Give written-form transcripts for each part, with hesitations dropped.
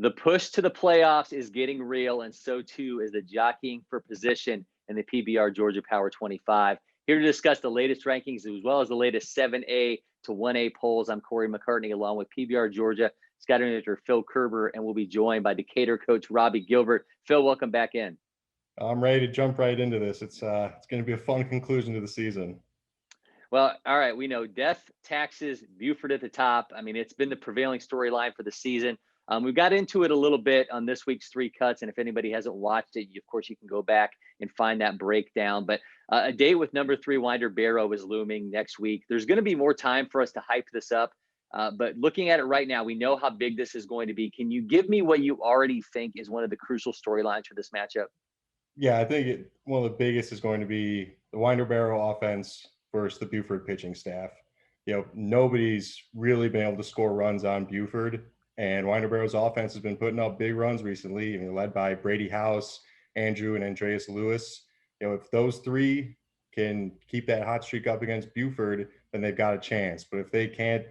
The push to the playoffs is getting real, and so too is the jockeying for position in the PBR Georgia Power 25. Here to discuss the latest rankings as well as the latest 7A to 1A polls, I'm Cory McCartney along with PBR Georgia scouting editor Phil Kerber, and we'll be joined by Decatur coach Robby Gilbert. Phil, welcome back in. I'm ready to jump right into this. It's going to be a fun conclusion to the season. Well, all right, we know death, taxes, Buford at the top. I mean, it's been the prevailing storyline for the season. We got into it a little bit on this week's Three Cuts, and if anybody hasn't watched it, of course, you can go back and find that breakdown. But a date with number 3 Winder-Barrow is looming next week. There's going to be more time for us to hype this up, but looking at it right now, we know how big this is going to be. Can you give me what you already think is one of the crucial storylines for this matchup? Yeah, I think one of the biggest is going to be the Winder-Barrow offense versus the Buford pitching staff. Nobody's really been able to score runs on Buford. And Winder-Barrow's offense has been putting up big runs recently, led by Brady House, Andrew, and Andreas Lewis. If those three can keep that hot streak up against Buford, then they've got a chance. But if they can't,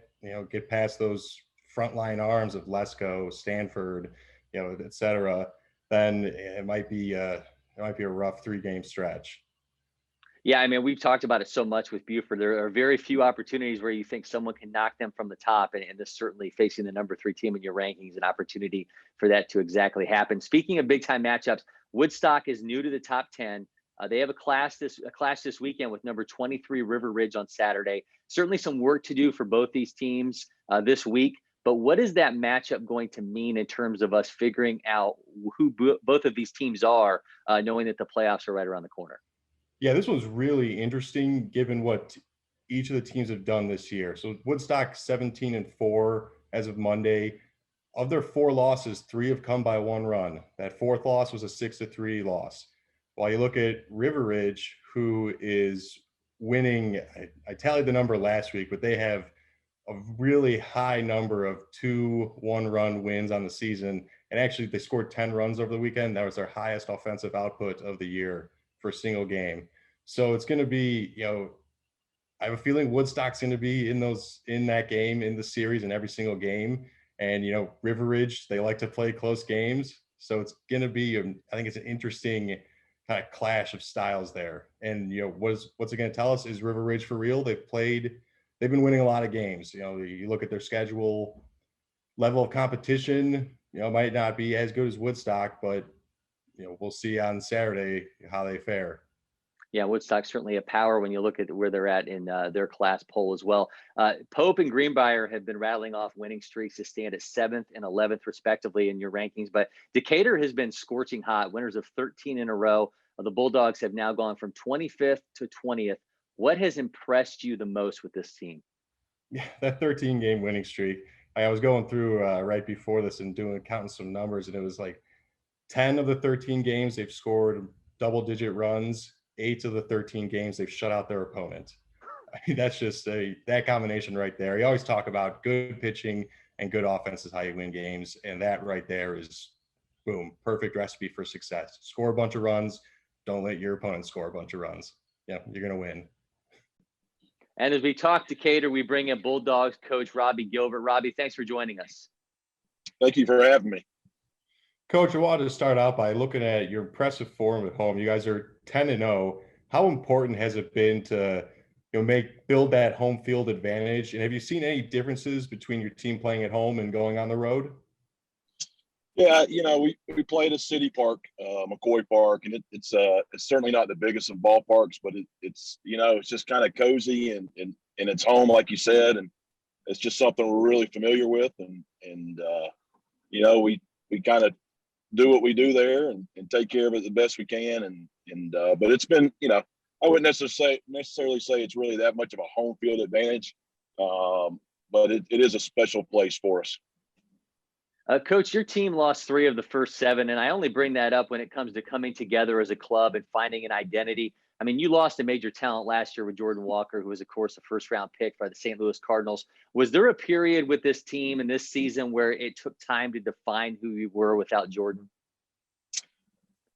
get past those frontline arms of Lesko, Stanford, et cetera, then it might be a rough 3-game stretch. Yeah, I mean, we've talked about it so much with Buford. There are very few opportunities where you think someone can knock them from the top, and this certainly facing the number 3 team in your rankings, an opportunity for that to exactly happen. Speaking of big-time matchups, Woodstock is new to the top 10. They have a clash this weekend with number 23 River Ridge on Saturday. Certainly some work to do for both these teams this week. But what is that matchup going to mean in terms of us figuring out who both of these teams are, knowing that the playoffs are right around the corner? Yeah, this one's really interesting given what each of the teams have done this year. So Woodstock 17-4 as of Monday. Of their 4 losses, 3 have come by 1 run. That 4th loss was a 6-3 loss. While you look at River Ridge, who is winning, I tallied the number last week, but they have a really high number of 2 1-run wins on the season. And actually, they scored 10 runs over the weekend. That was their highest offensive output of the year for a single game. So it's going to be, I have a feeling Woodstock's going to be in that game, in the series, in every single game. And, River Ridge, they like to play close games. So it's going to be, I think it's an interesting kind of clash of styles there. And, what's it going to tell us? Is River Ridge for real? They've been winning a lot of games. You look at their schedule, level of competition, might not be as good as Woodstock, but we'll see on Saturday how they fare. Yeah, Woodstock's certainly a power when you look at where they're at in their class poll as well. Pope and Greenbrier have been rattling off winning streaks to stand at 7th and 11th respectively in your rankings, but Decatur has been scorching hot, winners of 13 in a row. The Bulldogs have now gone from 25th to 20th. What has impressed you the most with this team? Yeah, that 13-game winning streak. I was going through right before this and counting some numbers, and it was like 10 of the 13 games they've scored double-digit runs. 8 of the 13 games they've shut out their opponent. I mean, that's just that combination right there. You always talk about good pitching and good offense is how you win games, and that right there is, boom, perfect recipe for success. Score a bunch of runs. Don't let your opponent score a bunch of runs. Yeah, you're going to win. And as we talk Decatur, we bring in Bulldogs coach Robby Gilbert. Robby, thanks for joining us. Thank you for having me. Coach, I wanted to start out by looking at your impressive form at home. You guys are 10-0. How important has it been to build that home field advantage? And have you seen any differences between your team playing at home and going on the road? Yeah, we played at City Park, McCoy Park, and it's certainly not the biggest of ballparks, but it's just kind of cozy and it's home, like you said, and it's just something we're really familiar with, and we kind of do what we do there and take care of it the best we can, but it's been, I wouldn't necessarily say it's really that much of a home field advantage, but it is a special place for us. Coach, your team lost 3 of the first 7, and I only bring that up when it comes to coming together as a club and finding an identity. I mean, you lost a major talent last year with Jordan Walker, who was, of course, a first-round pick by the St. Louis Cardinals. Was there a period with this team and this season where it took time to define who you were without Jordan?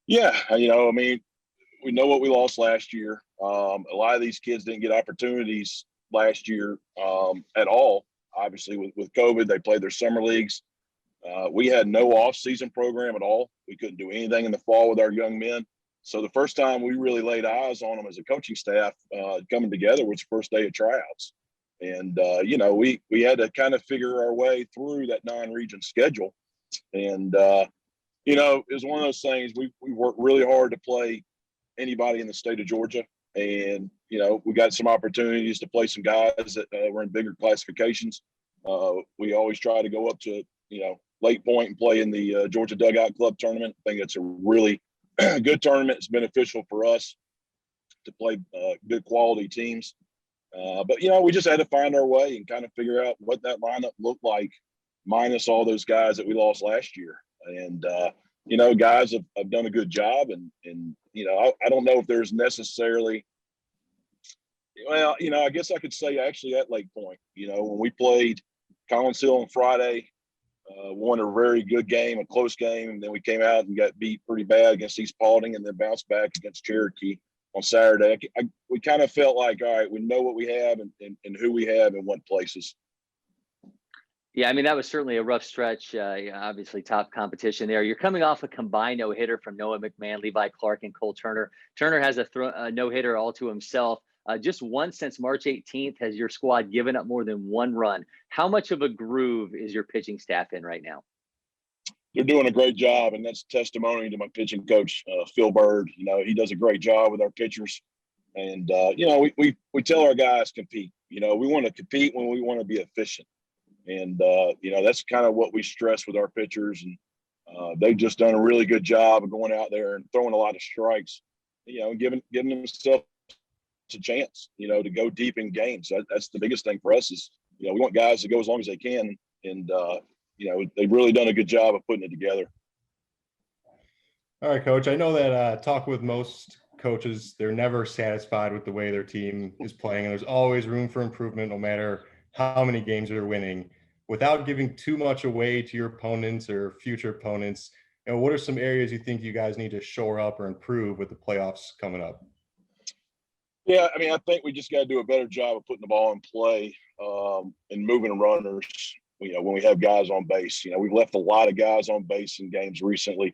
Yeah, we know what we lost last year. A lot of these kids didn't get opportunities last year at all. Obviously, with COVID, they played their summer leagues. We had no off-season program at all. We couldn't do anything in the fall with our young men. So the first time we really laid eyes on them as a coaching staff coming together was the first day of tryouts. And, we had to kind of figure our way through that non-region schedule. And, it was one of those things we worked really hard to play anybody in the state of Georgia. And, we got some opportunities to play some guys that were in bigger classifications. We always try to go up to, LakePoint and play in the Georgia Dugout Club tournament. I think it's a really good tournament. It's beneficial for us to play good quality teams. But we just had to find our way and kind of figure out what that lineup looked like, minus all those guys that we lost last year. And, guys have done a good job. And I don't know if there's necessarily, I guess I could say actually at LakePoint, when we played Collins Hill on Friday, won a very good game, a close game, and then we came out and got beat pretty bad against East Paulding and then bounced back against Cherokee on Saturday. We kind of felt like, all right, we know what we have and who we have in what places. Yeah, I mean, that was certainly a rough stretch. Obviously, top competition there. You're coming off a combined no-hitter from Noah McMahon, Levi Clark, and Cole Turner. Turner has a no-hitter all to himself. Just once since March 18th has your squad given up more than one run. How much of a groove is your pitching staff in right now? They're doing a great job, and that's testimony to my pitching coach, Phil Bird. He does a great job with our pitchers. And, we tell our guys compete. We want to compete when we want to be efficient. And, that's kind of what we stress with our pitchers. And they've just done a really good job of going out there and throwing a lot of strikes, giving themselves a chance, to go deep in games. That's the biggest thing for us is, we want guys to go as long as they can. And, they've really done a good job of putting it together. All right, Coach. I know that talk with most coaches, they're never satisfied with the way their team is playing. And there's always room for improvement, no matter how many games they're winning. Without giving too much away to your opponents or future opponents, what are some areas you think you guys need to shore up or improve with the playoffs coming up? Yeah, I mean, I think we just got to do a better job of putting the ball in play and moving runners, when we have guys on base. We've left a lot of guys on base in games recently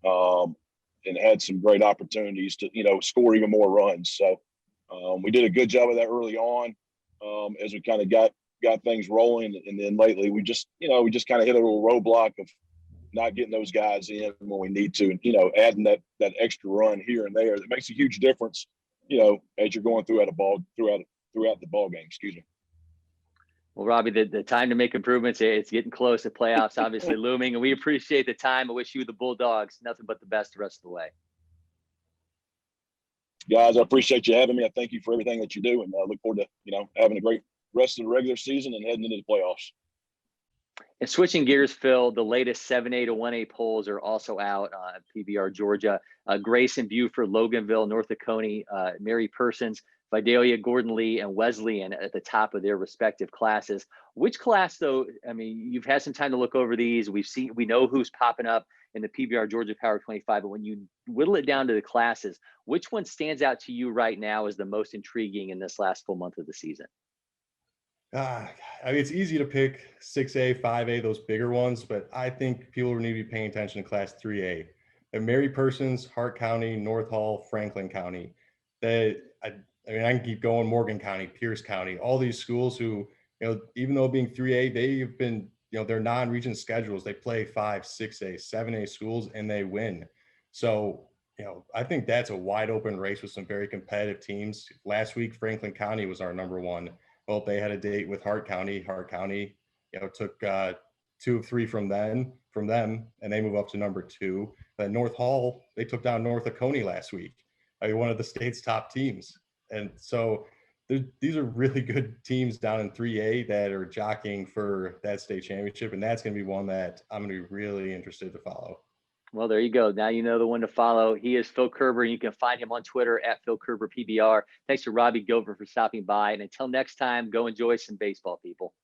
and had some great opportunities to, score even more runs. So we did a good job of that early on as we kind of got things rolling. And then lately we just kind of hit a little roadblock of not getting those guys in when we need to, and, adding that extra run here and there. That makes a huge difference, as you're going throughout the ball game, excuse me. Well, Robby, the time to make improvements, it's getting close. The playoffs obviously looming, and we appreciate the time. I wish you, the Bulldogs, nothing but the best the rest of the way. Guys, I appreciate you having me. I thank you for everything that you do, and I look forward to, having a great rest of the regular season and heading into the playoffs. And switching gears, Phil, the latest 7A to 1A polls are also out at PBR Georgia. Grayson, Buford, Loganville, North Oconee, Mary Persons, Vidalia, Gordon Lee, and Wesleyan at the top of their respective classes. Which class, though, I mean, you've had some time to look over these. We know who's popping up in the PBR Georgia Power 25, but when you whittle it down to the classes, which one stands out to you right now as the most intriguing in this last full month of the season? I mean, it's easy to pick 6A, 5A, those bigger ones, but I think people need to be paying attention to Class 3A. And Mary Persons, Hart County, North Hall, Franklin County. I can keep going, Morgan County, Pierce County, all these schools who, even though being 3A, they've been, their non-region schedules, they play 5, 6A, 7A schools, and they win. So, I think that's a wide open race with some very competitive teams. Last week, Franklin County was our number one. Well, they had a date with Hart County. Hart County, took 2 of 3 from them, and they move up to number 2. Then North Hall, they took down North Oconee last week. One of the state's top teams. And so these are really good teams down in 3A that are jockeying for that state championship. And that's going to be one that I'm going to be really interested to follow. Well, there you go. Now you know the one to follow. He is Phil Kerber. You can find him on Twitter at Phil Kerber PBR. Thanks to Robby Gilbert for stopping by. And until next time, go enjoy some baseball, people.